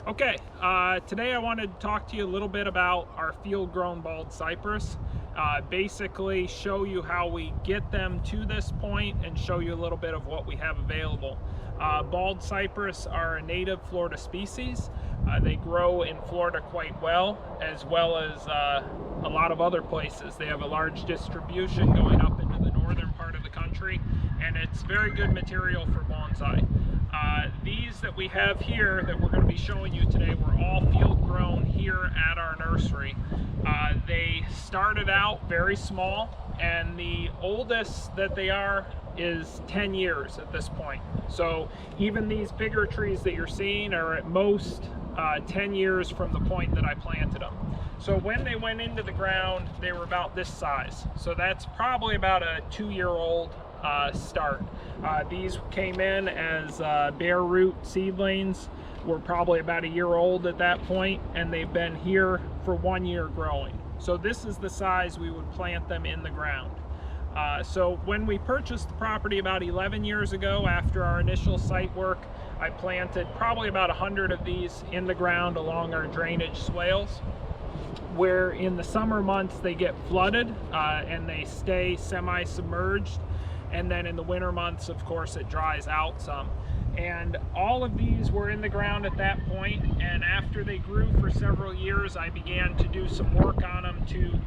Okay, today I wanted to talk to you a little bit about our field-grown bald cypress. Basically show you how we get them to this point and show you a little bit of what we have available. Bald cypress are a native Florida species. They grow in Florida quite well as a lot of other places. They have a large distribution going up into the northern part of the country, and it's very good material for bonsai. These that we have here that we're going to be showing you today were all field grown here at our nursery. They started out very small, and the oldest that they are is 10 years at this point. So even these bigger trees that you're seeing are at most 10 years from the point that I planted them. So when they went into the ground, they were about this size. So that's probably about a 2-year-old start. These came in as bare root seedlings, were probably about a year old at that point, and they've been here for 1 year growing. So this is the size we would plant them in the ground. So when we purchased the property about 11 years ago, after our initial site work, I planted probably about 100 of these in the ground along our drainage swales, where in the summer months they get flooded and they stay semi-submerged, and then in the winter months, of course, it dries out some. And all of these were in the ground at that point, and after they grew for several years, I began to do some work on them to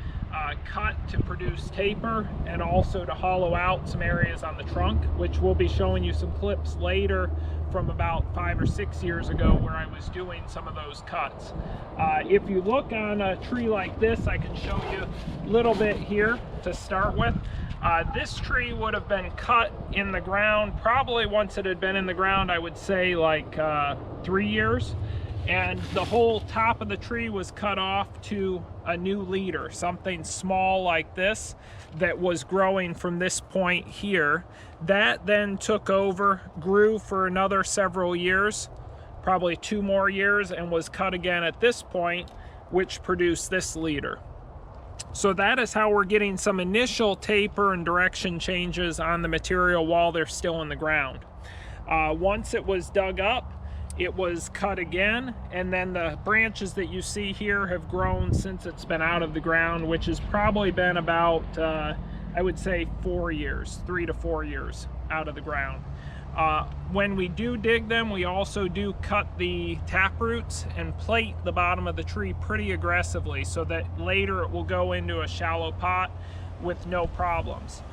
cut to produce taper, and also to hollow out some areas on the trunk, which we'll be showing you some clips later from about 5 or 6 years ago where I was doing some of those cuts. If you look on a tree like this, I can show you a little bit here to start with. This tree would have been cut in the ground probably once it had been in the ground, I would say like 3 years, and the whole top of the tree was cut off to a new leader, something small like this that was growing from this point here. That then took over, grew for another several years, probably 2 more years, and was cut again at this point, which produced this leader. So that is how we're getting some initial taper and direction changes on the material while they're still in the ground. Once it was dug up, it was cut again, and then the branches that you see here have grown since it's been out of the ground, which has probably been about, I would say 4 years, 3 to 4 years out of the ground. When we do dig them, we also do cut the tap roots and plate the bottom of the tree pretty aggressively so that later it will go into a shallow pot with no problems.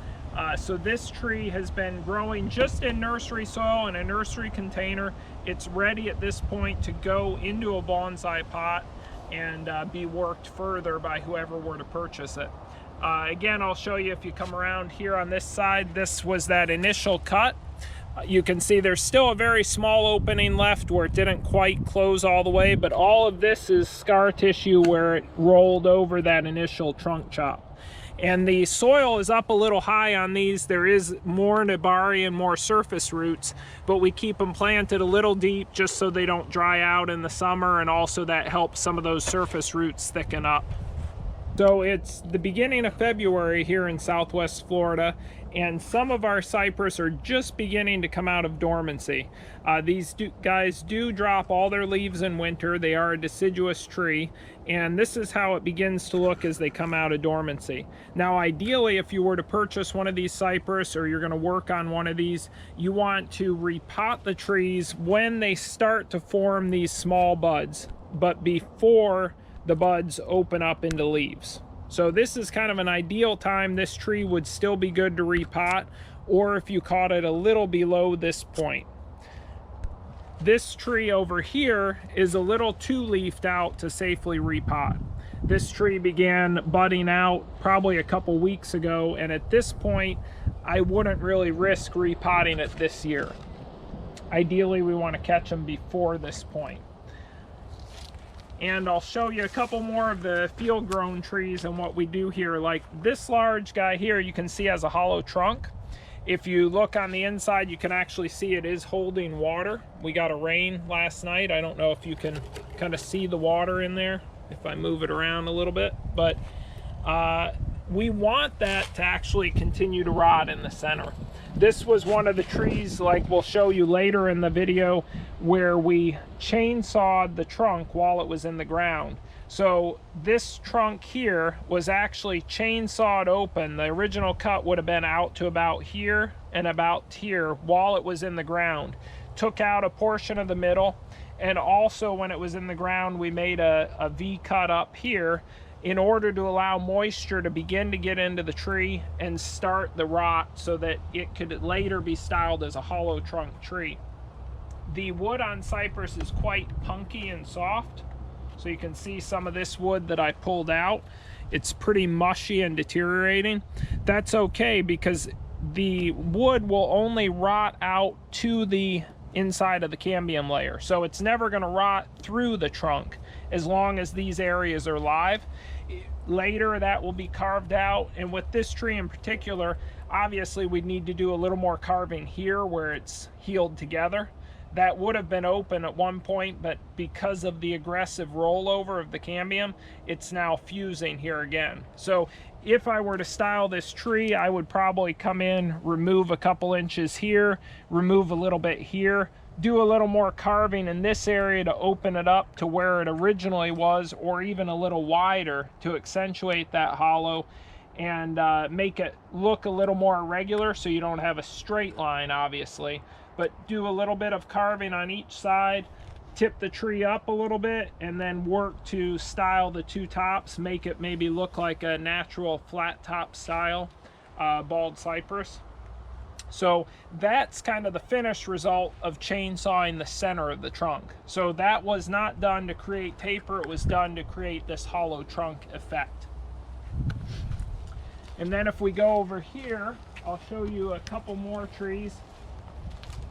So this tree has been growing just in nursery soil in a nursery container. It's ready at this point to go into a bonsai pot and be worked further by whoever were to purchase it. Again, I'll show you if you come around here on this side. This was that initial cut. You can see there's still a very small opening left where it didn't quite close all the way, but all of this is scar tissue where it rolled over that initial trunk chop. And the soil is up a little high on these. There is more nabari and more surface roots, but we keep them planted a little deep just so they don't dry out in the summer, and also that helps some of those surface roots thicken up. So it's the beginning of February here in Southwest Florida, and some of our cypress are just beginning to come out of dormancy. These guys do drop all their leaves in winter. They are a deciduous tree, and this is how it begins to look as they come out of dormancy. Now, ideally, if you were to purchase one of these cypress, or you're going to work on one of these, you want to repot the trees when they start to form these small buds, but before the buds open up into leaves. So this is kind of an ideal time. This tree would still be good to repot, or if you caught it a little below this point. This tree over here is a little too leafed out to safely repot. This tree began budding out probably a couple weeks ago, and at this point I wouldn't really risk repotting it this year. Ideally, we want to catch them before this point. And I'll show you a couple more of the field grown trees and what we do here. Like this large guy here, you can see has a hollow trunk. If you look on the inside, you can actually see it is holding water. We got a rain last night. I don't know if you can kind of see the water in there if I move it around a little bit, but we want that to actually continue to rot in the center. This was one of the trees, like we'll show you later in the video, where we chainsawed the trunk while it was in the ground. So this trunk here was actually chainsawed open. The original cut would have been out to about here and about here while it was in the ground. Took out a portion of the middle, and also when it was in the ground we made a V cut up here in order to allow moisture to begin to get into the tree and start the rot so that it could later be styled as a hollow trunk tree. The wood on cypress is quite punky and soft, so you can see some of this wood that I pulled out. It's pretty mushy and deteriorating. That's okay, because the wood will only rot out to the inside of the cambium layer, so it's never going to rot through the trunk as long as these areas are live. Later that will be carved out, and with this tree in particular, obviously we'd need to do a little more carving here where it's healed together. That would have been open at one point, but because of the aggressive rollover of the cambium, it's now fusing here again. So if I were to style this tree, I would probably come in, remove a couple inches here, remove a little bit here, do a little more carving in this area to open it up to where it originally was, or even a little wider to accentuate that hollow and make it look a little more irregular so you don't have a straight line, obviously. But do a little bit of carving on each side, tip the tree up a little bit, and then work to style the two tops, make it maybe look like a natural flat top style bald cypress. So that's kind of the finished result of chainsawing the center of the trunk. So that was not done to create taper, it was done to create this hollow trunk effect. And then if we go over here, I'll show you a couple more trees.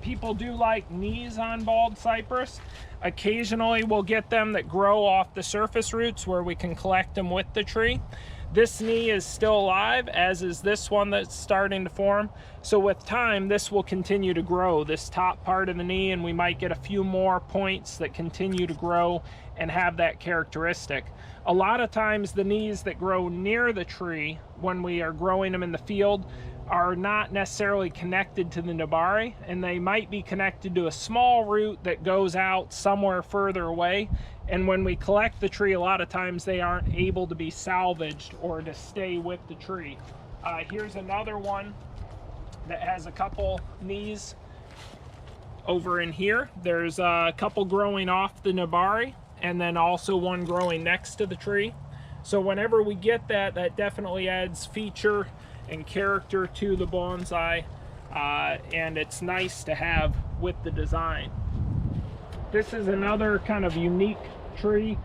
People do like knees on bald cypress. Occasionally we'll get them that grow off the surface roots where we can collect them with the tree. This knee is still alive, as is this one that's starting to form. So with time, this will continue to grow, this top part of the knee, and we might get a few more points that continue to grow and have that characteristic. A lot of times the knees that grow near the tree, when we are growing them in the field, are not necessarily connected to the nabari, and they might be connected to a small root that goes out somewhere further away. And when we collect the tree, a lot of times they aren't able to be salvaged or to stay with the tree. Here's another one that has a couple knees over in here. There's a couple growing off the nabari, and then also one growing next to the tree. So whenever we get that, that definitely adds feature and character to the bonsai, and it's nice to have with the design. This is another kind of unique tree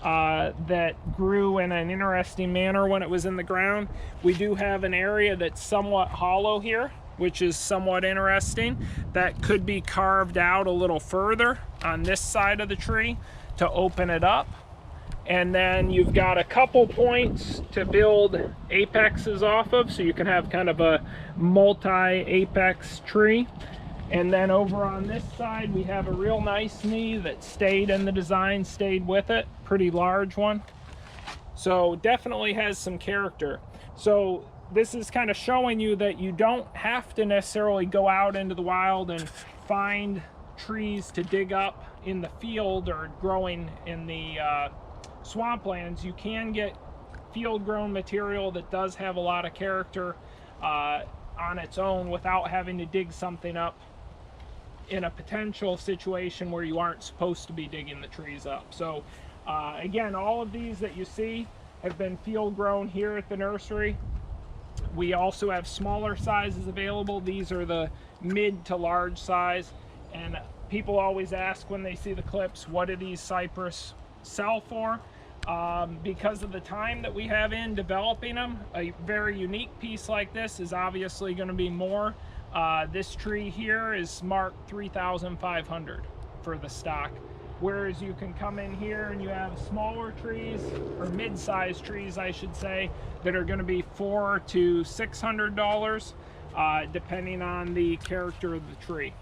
that grew in an interesting manner when it was in the ground. We do have an area that's somewhat hollow here, which is somewhat interesting. That could be carved out a little further on this side of the tree to open it up. And then you've got a couple points to build apexes off of, so you can have kind of a multi-apex tree. And then over on this side, we have a real nice knee that stayed in the design, stayed with it, pretty large one. So definitely has some character. So this is kind of showing you that you don't have to necessarily go out into the wild and find trees to dig up in the field or growing in the swamplands. You can get field grown material that does have a lot of character on its own without having to dig something up in a potential situation where you aren't supposed to be digging the trees up. So again, all of these that you see have been field grown here at the nursery. We also have smaller sizes available. These are the mid to large size, and people always ask when they see the clips, what do these cypress sell for? Because of the time that we have in developing them, a very unique piece like this is obviously going to be more. This tree here is marked 3,500 for the stock, whereas you can come in here and you have smaller trees, or mid-sized trees I should say, that are going to be $400 to $600 depending on the character of the tree.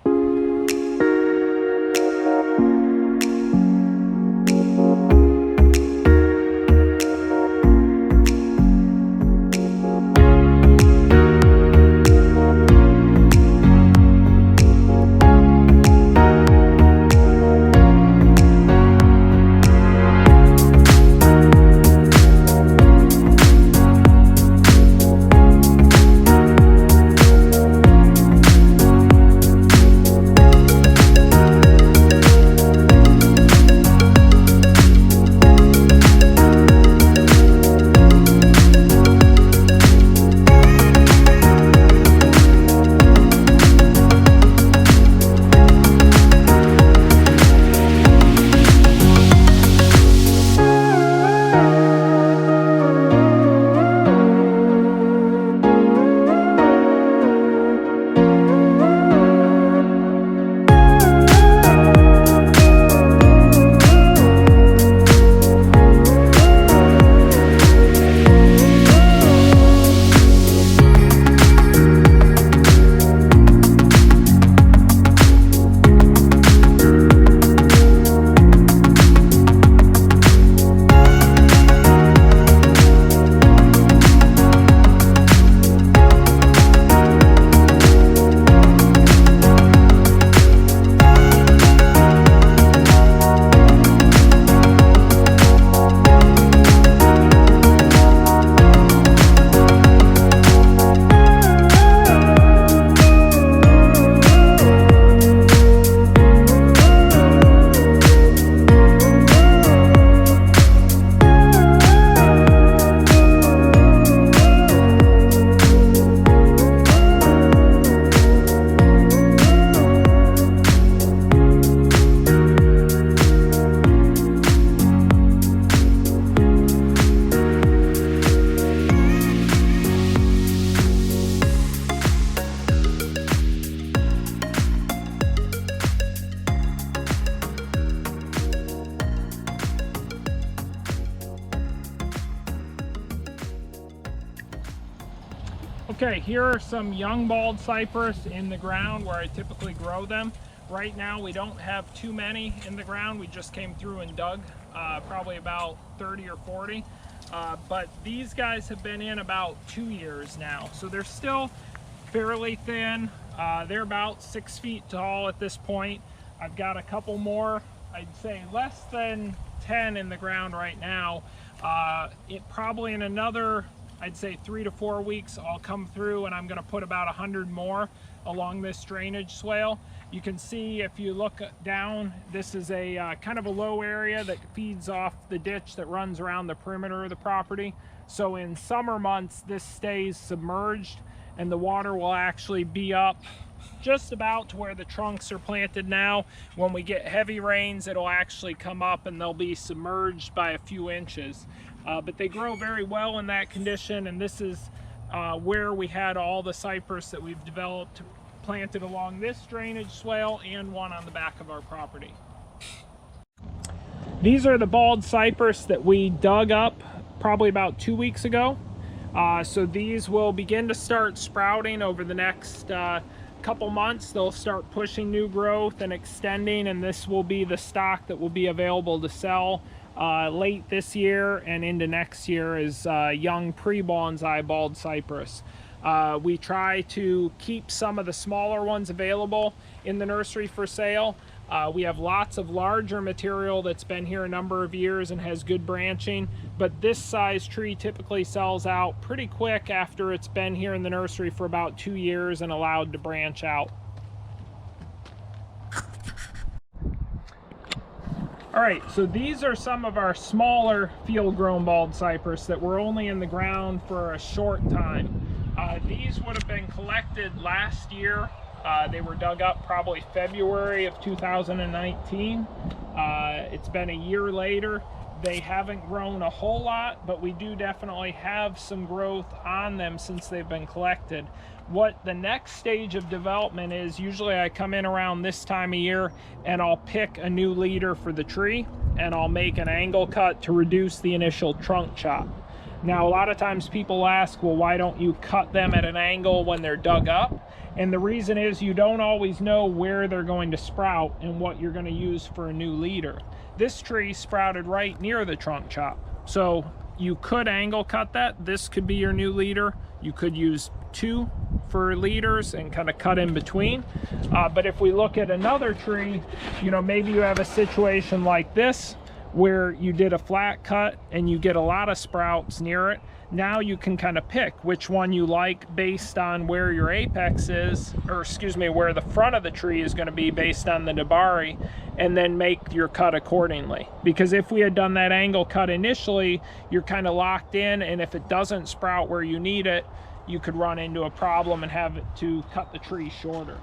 Okay, here are some young bald cypress in the ground where I typically grow them. Right now we don't have too many in the ground. We just came through and dug probably about 30 or 40. But these guys have been in about 2 years now. So they're still fairly thin. They're about 6 feet tall at this point. I've got a couple more, I'd say less than 10 in the ground right now. Probably in another, I'd say 3 to 4 weeks, I'll come through and I'm going to put about 100 more along this drainage swale. You can see if you look down, this is a kind of a low area that feeds off the ditch that runs around the perimeter of the property. So in summer months, this stays submerged and the water will actually be up just about to where the trunks are planted now. When we get heavy rains, it'll actually come up and they'll be submerged by a few inches. But they grow very well in that condition, and this is where we had all the cypress that we've developed planted along this drainage swale and one on the back of our property. These are the bald cypress that we dug up probably about 2 weeks ago. So these will begin to start sprouting over the next couple months. They'll start pushing new growth and extending, and this will be the stock that will be available to sell late this year and into next year as young pre-bonsai bald cypress. We try to keep some of the smaller ones available in the nursery for sale. We have lots of larger material that's been here a number of years and has good branching, but this size tree typically sells out pretty quick after it's been here in the nursery for about 2 years and allowed to branch out. All right, so these are some of our smaller field-grown bald cypress that were only in the ground for a short time. These would have been collected last year. They were dug up probably February of 2019. It's been a year later. They haven't grown a whole lot, but we do definitely have some growth on them since they've been collected. What the next stage of development is, usually I come in around this time of year and I'll pick a new leader for the tree and I'll make an angle cut to reduce the initial trunk chop. Now, a lot of times people ask, well, why don't you cut them at an angle when they're dug up? And the reason is you don't always know where they're going to sprout and what you're going to use for a new leader. This tree sprouted right near the trunk chop. So you could angle cut that. This could be your new leader. You could use 2 for leaders and kind of cut in between. But if we look at another tree, you know, maybe you have a situation like this where you did a flat cut and you get a lot of sprouts near it. Now you can kind of pick which one you like based on where your apex is, or excuse me, where the front of the tree is going to be based on the debari, and then make your cut accordingly. Because if we had done that angle cut initially, you're kind of locked in, and if it doesn't sprout where you need it, you could run into a problem and have to cut the tree shorter.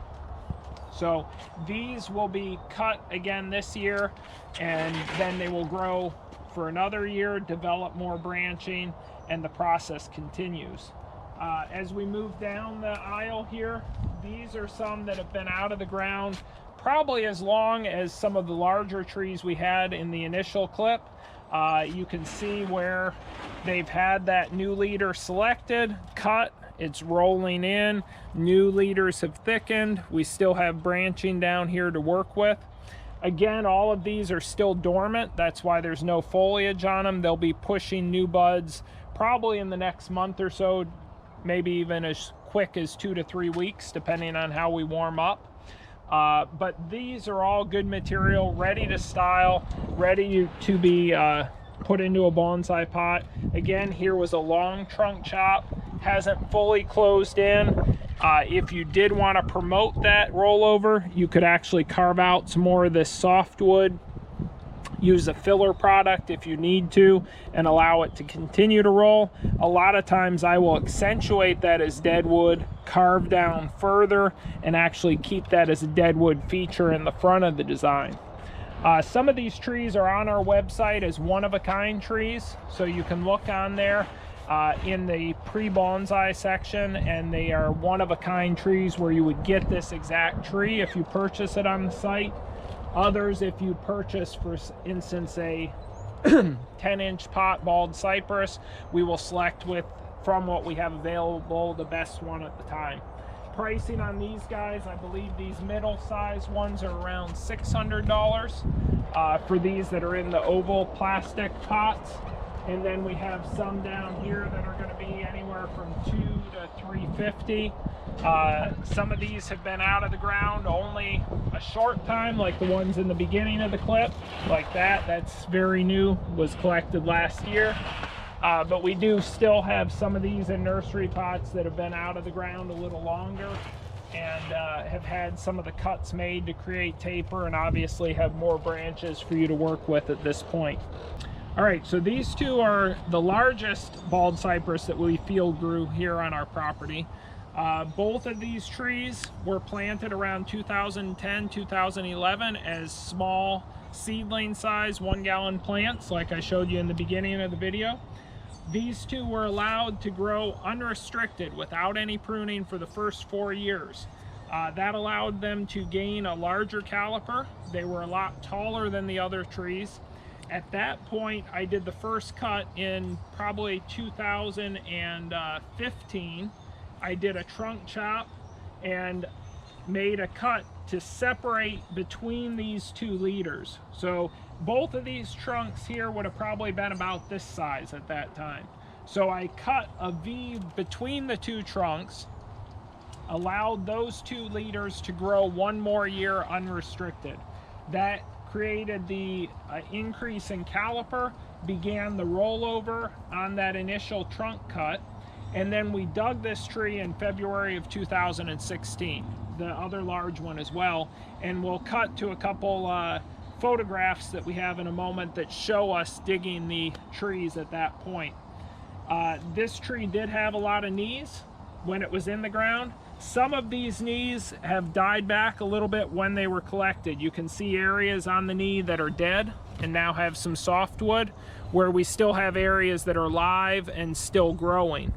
So these will be cut again this year, and then they will grow for another year, develop more branching, and the process continues. As we move down the aisle here, these are some that have been out of the ground probably as long as some of the larger trees we had in the initial clip. You can see where they've had that new leader selected, cut, it's rolling in, new leaders have thickened, we still have branching down here to work with. Again, all of these are still dormant, that's why there's no foliage on them. They'll be pushing new buds probably in the next month or so, maybe even as quick as 2 to 3 weeks, depending on how we warm up. But these are all good material, ready to style, ready to be put into a bonsai pot. Again, here was a long trunk chop, hasn't fully closed in. If you did want to promote that rollover, you could actually carve out some more of this softwood, use a filler product if you need to, and allow it to continue to roll. A lot of times I will accentuate that as deadwood, carve down further, and actually keep that as a deadwood feature in the front of the design. Some of these trees are on our website as one-of-a-kind trees, so you can look on there in the pre-bonsai section, and they are one-of-a-kind trees where you would get this exact tree if you purchase it on the site. Others, if you purchase, for instance, a 10-inch pot bald cypress, we will select with from what we have available, the best one at the time. Pricing on these guys, I believe these middle-sized ones are around $600 for these that are in the oval plastic pots. And then we have some down here that are going to be anywhere from $200 to $350. Some of these have been out of the ground only a short time, like the ones in the beginning of the clip, like that. That's very new, was collected last year. But we do still have some of these in nursery pots that have been out of the ground a little longer and have had some of the cuts made to create taper, and obviously have more branches for you to work with at this point. All right, so these two are the largest bald cypress that we field grew here on our property. Both of these trees were planted around 2010, 2011 as small seedling size 1-gallon plants, like I showed you in the beginning of the video. These two were allowed to grow unrestricted without any pruning for the first 4 years. That allowed them to gain a larger caliper. They were a lot taller than the other trees. At that point, I did the first cut in probably 2015. I did a trunk chop and made a cut to separate between these 2 leaders. So both of these trunks here would have probably been about this size at that time. So I cut a V between the 2 trunks, allowed those 2 leaders to grow 1 more year unrestricted. That created the increase in caliper, began the rollover on that initial trunk cut, and then we dug this tree in February of 2016, the other large one as well, and we'll cut to a couple photographs that we have in a moment that show us digging the trees at that point. This tree did have a lot of knees when it was in the ground. Some of these knees have died back a little bit when they were collected. You can see areas on the knee that are dead and now have some softwood, where we still have areas that are live and still growing.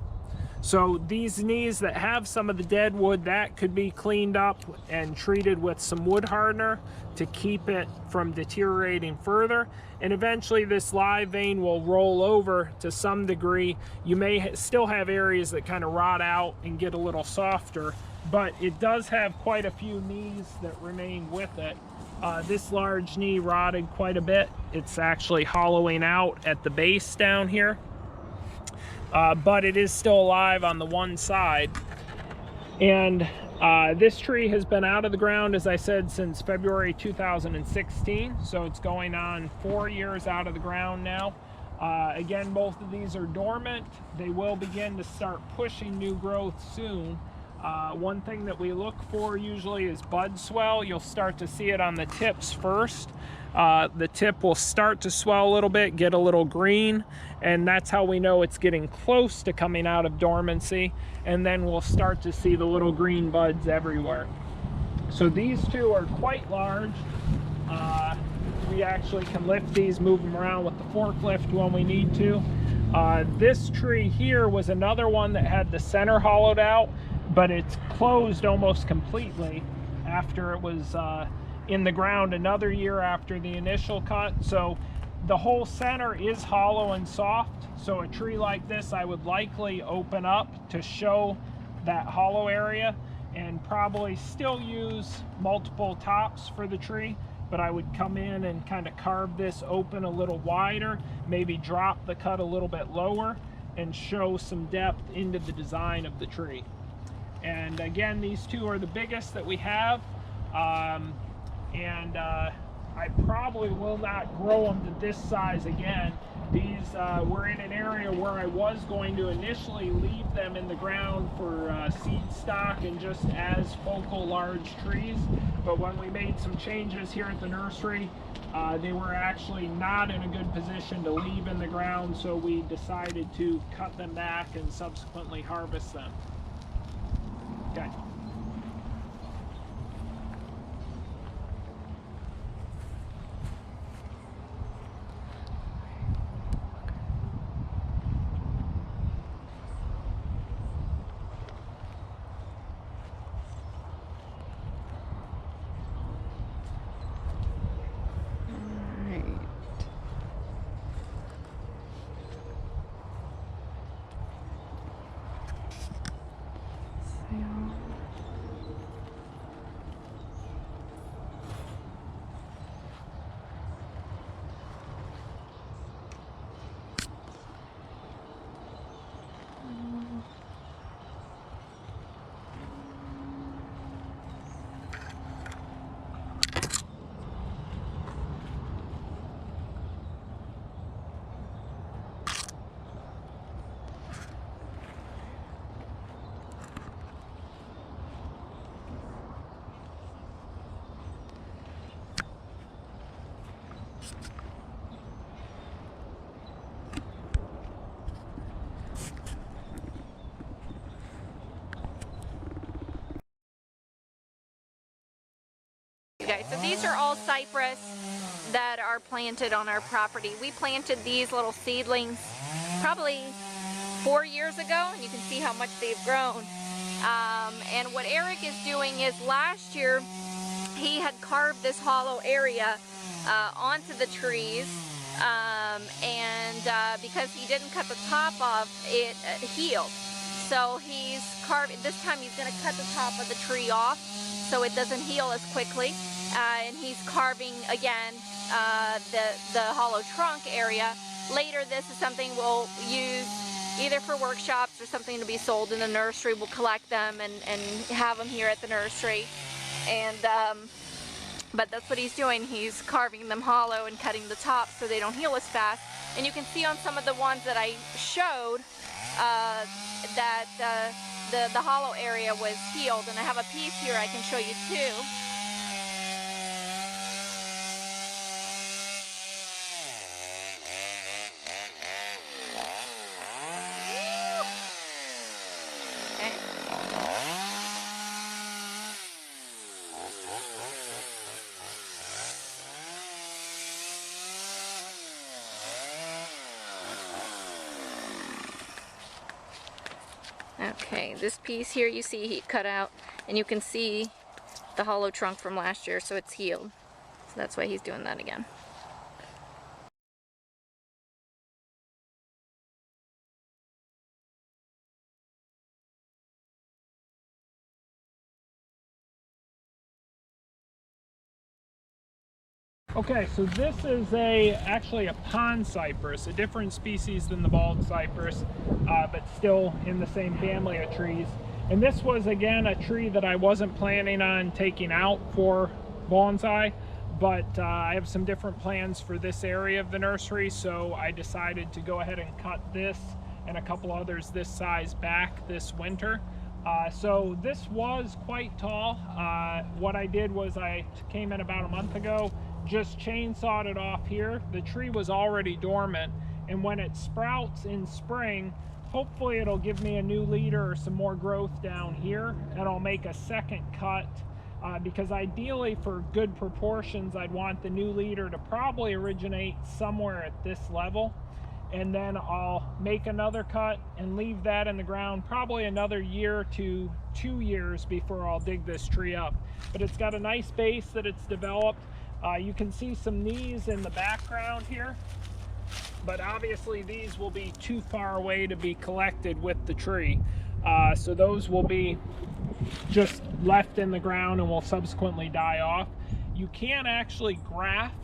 So these knees that have some of the dead wood, that could be cleaned up and treated with some wood hardener to keep it from deteriorating further. And eventually this live vein will roll over to some degree. You may still have areas that kind of rot out and get a little softer, but it does have quite a few knees that remain with it. This large knee rotted quite a bit. It's actually hollowing out at the base down here. But it is still alive on the one side. And this tree has been out of the ground, as I said, since February 2016. So it's going on 4 years out of the ground now. Again, both of these are dormant. They will begin to start pushing new growth soon. One thing that we look for usually is bud swell. You'll start to see it on the tips first. The tip will start to swell a little bit, get a little green, and that's how we know it's getting close to coming out of dormancy. And then we'll start to see the little green buds everywhere. So these two are quite large. We actually can lift these, move them around with the forklift when we need to. This tree here was another one that had the center hollowed out, but it's closed almost completely after it was in the ground another year after the initial cut. So the whole center is hollow and soft. So a tree like this, I would likely open up to show that hollow area, and probably still use multiple tops for the tree. But I would come in and kind of carve this open a little wider, maybe drop the cut a little bit lower, and show some depth into the design of the tree. And again, these two are the biggest that we have. I probably will not grow them to this size again. These were in an area where I was going to initially leave them in the ground for seed stock and just as focal large trees. But when we made some changes here at the nursery, they were actually not in a good position to leave in the ground, so we decided to cut them back and subsequently harvest them. Okay. you guys. So these are all cypress that are planted on our property. We planted these little seedlings probably 4 years ago, and you can see how much they've grown. And what Erik is doing is, last year he had carved this hollow area onto the trees, because he didn't cut the top off, it healed. So he's carving, this time he's going to cut the top of the tree off so it doesn't heal as quickly, and he's carving again the hollow trunk area. Later, this is something we'll use either for workshops or something to be sold in the nursery. We'll collect them and have them here at the nursery. And but that's what he's doing. He's carving them hollow and cutting the top so they don't heal as fast. And you can see on some of the ones that I showed that the hollow area was healed. And I have a piece here I can show you too. Okay, this piece here you see he cut out, and you can see the hollow trunk from last year, so it's healed. So that's why he's doing that again. Okay, so this is actually a pond cypress, a different species than the bald cypress, but still in the same family of trees. And this was, again, a tree that I wasn't planning on taking out for bonsai, but I have some different plans for this area of the nursery, so I decided to go ahead and cut this and a couple others this size back this winter. So this was quite tall. What I did was I came in about a month ago, just chainsawed it off here. The tree was already dormant, and when it sprouts in spring, hopefully it'll give me a new leader or some more growth down here, and I'll make a second cut because ideally for good proportions I'd want the new leader to probably originate somewhere at this level, and then I'll make another cut and leave that in the ground probably another year to 2 years before I'll dig this tree up. But it's got a nice base that it's developed. You can see some knees in the background here, but obviously these will be too far away to be collected with the tree. So those will be just left in the ground and will subsequently die off. You can actually graft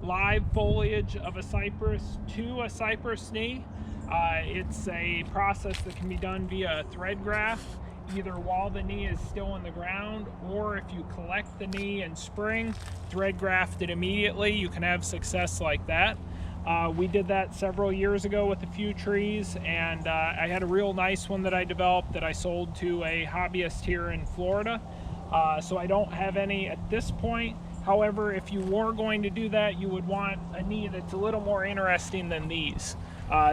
live foliage of a cypress to a cypress knee. It's a process that can be done via a thread graft, either while the knee is still in the ground, or if you collect the knee in spring, thread graft it immediately. You can have success like that. We did that several years ago with a few trees, and I had a real nice one that I developed that I sold to a hobbyist here in Florida. So I don't have any at this point. However, if you were going to do that, you would want a knee that's a little more interesting than these.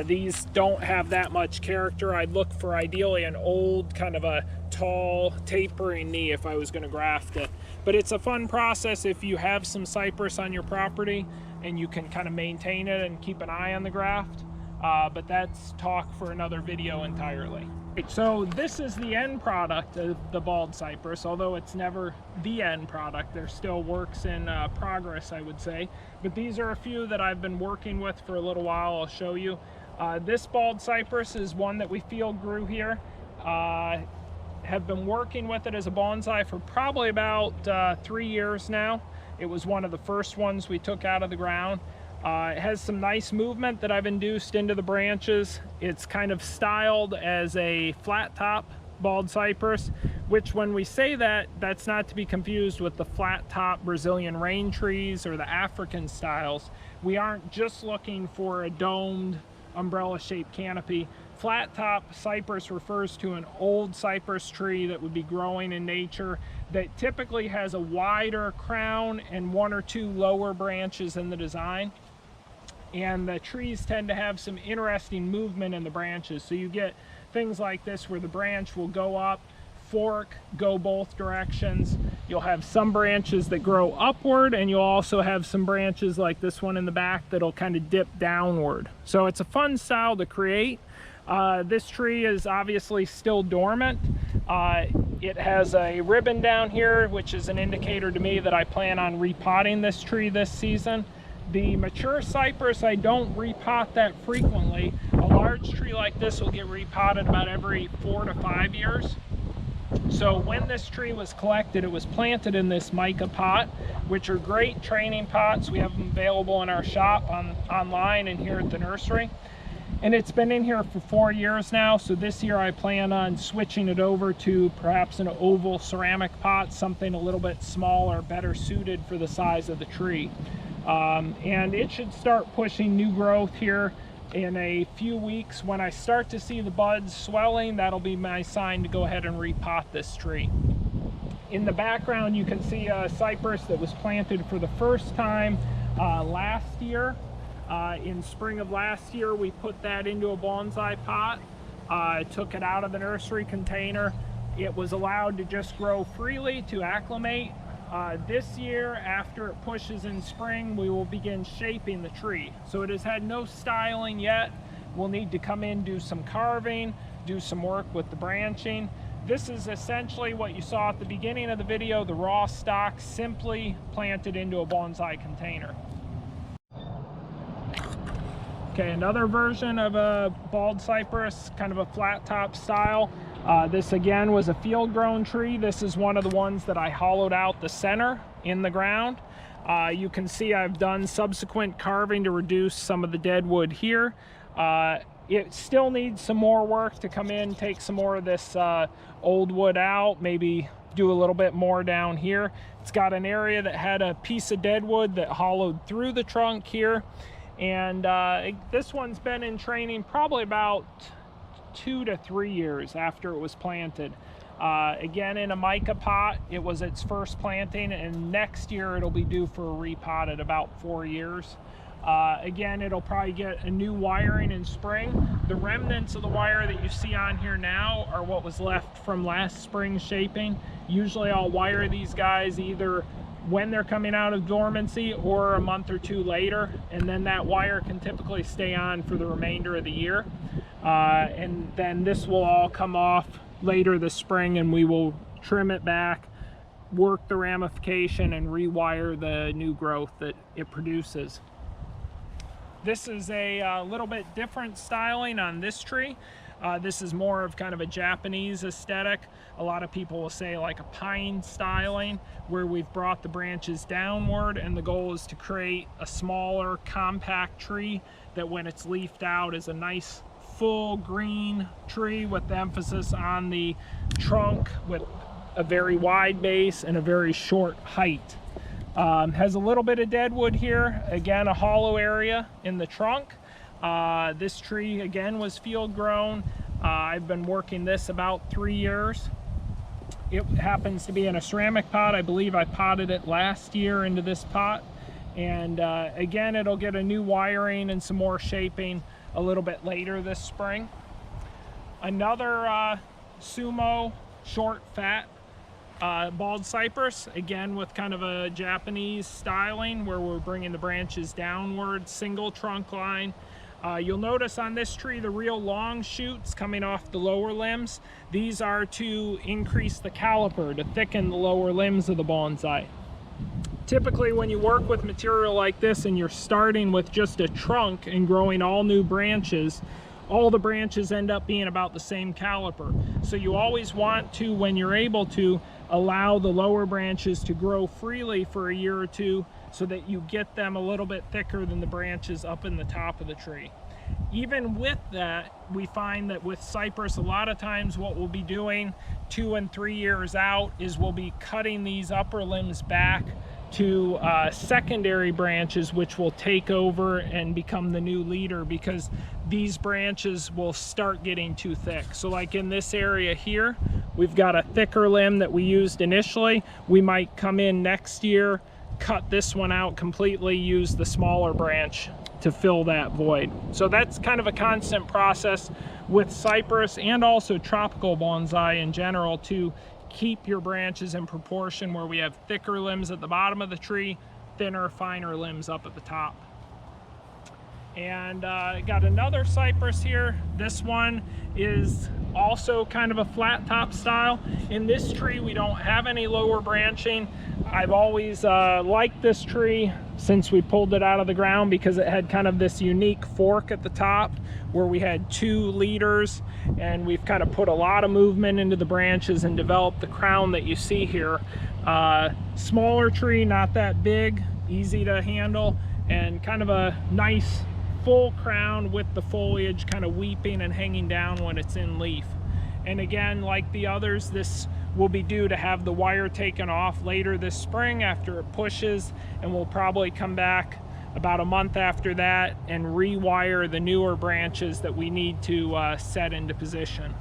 These don't have that much character. I'd look for ideally an old, kind of a tall, tapering knee if I was going to graft it. But it's a fun process if you have some cypress on your property and you can kind of maintain it and keep an eye on the graft. But that's talk for another video entirely. So this is the end product of the bald cypress, although it's never the end product. They're still works in progress, I would say. But these are a few that I've been working with for a little while. I'll show you. This bald cypress is one that we field grew here. Have been working with it as a bonsai for probably about 3 years now. It was one of the first ones we took out of the ground. It has some nice movement that I've induced into the branches. It's kind of styled as a flat top bald cypress, which when we say that, that's not to be confused with the flat top Brazilian rain trees or the African styles. We aren't just looking for a domed umbrella shaped canopy. Flat top cypress refers to an old cypress tree that would be growing in nature that typically has a wider crown and 1 or 2 lower branches in the design. And the trees tend to have some interesting movement in the branches. So you get things like this where the branch will go up, fork, go both directions. You'll have some branches that grow upward, and you'll also have some branches like this one in the back that'll kind of dip downward. So it's a fun style to create. This tree is obviously still dormant. It has a ribbon down here, which is an indicator to me that I plan on repotting this tree this season. The mature cypress, I don't repot that frequently. A large tree like this will get repotted about every 4 to 5 years. So when this tree was collected, it was planted in this mica pot, which are great training pots. We have them available in our shop online and here at the nursery. And it's been in here for 4 years now, so this year I plan on switching it over to perhaps an oval ceramic pot, something a little bit smaller, better suited for the size of the tree. And it should start pushing new growth here in a few weeks. When I start to see the buds swelling, that'll be my sign to go ahead and repot this tree. In the background, you can see a cypress that was planted for the first time last year. In spring of last year, we put that into a bonsai pot, took it out of the nursery container. It was allowed to just grow freely to acclimate. This year, after it pushes in spring, we will begin shaping the tree. So it has had no styling yet. We'll need to come in, do some carving, do some work with the branching. This is essentially what you saw at the beginning of the video, the raw stock simply planted into a bonsai container. Okay, another version of a bald cypress, kind of a flat top style. This again was a field grown tree. This is one of the ones that I hollowed out the center in the ground. You can see I've done subsequent carving to reduce some of the dead wood here. It still needs some more work to come in, take some more of this old wood out, maybe do a little bit more down here. It's got an area that had a piece of dead wood that hollowed through the trunk here. And this one's been in training probably about 2 to 3 years after it was planted. Again, in a mica pot. It was its first planting, and next year it'll be due for a repot at about 4 years. Again, it'll probably get a new wiring in spring. The remnants of the wire that you see on here now are what was left from last spring's shaping. Usually I'll wire these guys either when they're coming out of dormancy or a month or 2 later, and then that wire can typically stay on for the remainder of the year. And then this will all come off later this spring, and we will trim it back, work the ramification, and rewire the new growth that it produces. This is a little bit different styling on this tree. This is more of kind of a Japanese aesthetic. A lot of people will say like a pine styling, where we've brought the branches downward, and the goal is to create a smaller, compact tree that when it's leafed out is a nice full green tree with the emphasis on the trunk with a very wide base and a very short height. Has a little bit of dead wood here, again a hollow area in the trunk. This tree again was field grown. I've been working this about 3 years. It happens to be in a ceramic pot. I believe I potted it last year into this pot. And again, it'll get a new wiring and some more shaping a little bit later this spring. Another sumo, short, fat bald cypress, again with kind of a Japanese styling where we're bringing the branches downward, single trunk line. You'll notice on this tree the real long shoots coming off the lower limbs. These are to increase the caliper, to thicken the lower limbs of the bonsai. Typically when you work with material like this and you're starting with just a trunk and growing all new branches, all the branches end up being about the same caliper. So you always want to, when you're able to, allow the lower branches to grow freely for a year or two so that you get them a little bit thicker than the branches up in the top of the tree. Even with that, we find that with cypress, a lot of times what we'll be doing 2 and 3 years out is we'll be cutting these upper limbs back to secondary branches, which will take over and become the new leader, because these branches will start getting too thick. So like in this area here, we've got a thicker limb that we used initially. We might come in next year, cut this one out completely, use the smaller branch to fill that void. So that's kind of a constant process with cypress and also tropical bonsai in general, to keep your branches in proportion, where we have thicker limbs at the bottom of the tree, thinner, finer limbs up at the top. And got another cypress here. This one is also kind of a flat top style. In this tree, we don't have any lower branching. I've always liked this tree since we pulled it out of the ground, because it had kind of this unique fork at the top where we had 2 leaders, and we've kind of put a lot of movement into the branches and developed the crown that you see here. Smaller tree, not that big, easy to handle, and kind of a nice full crown with the foliage kind of weeping and hanging down when it's in leaf. And again, like the others, this will be due to have the wire taken off later this spring after it pushes, and we'll probably come back about a month after that and rewire the newer branches that we need to set into position.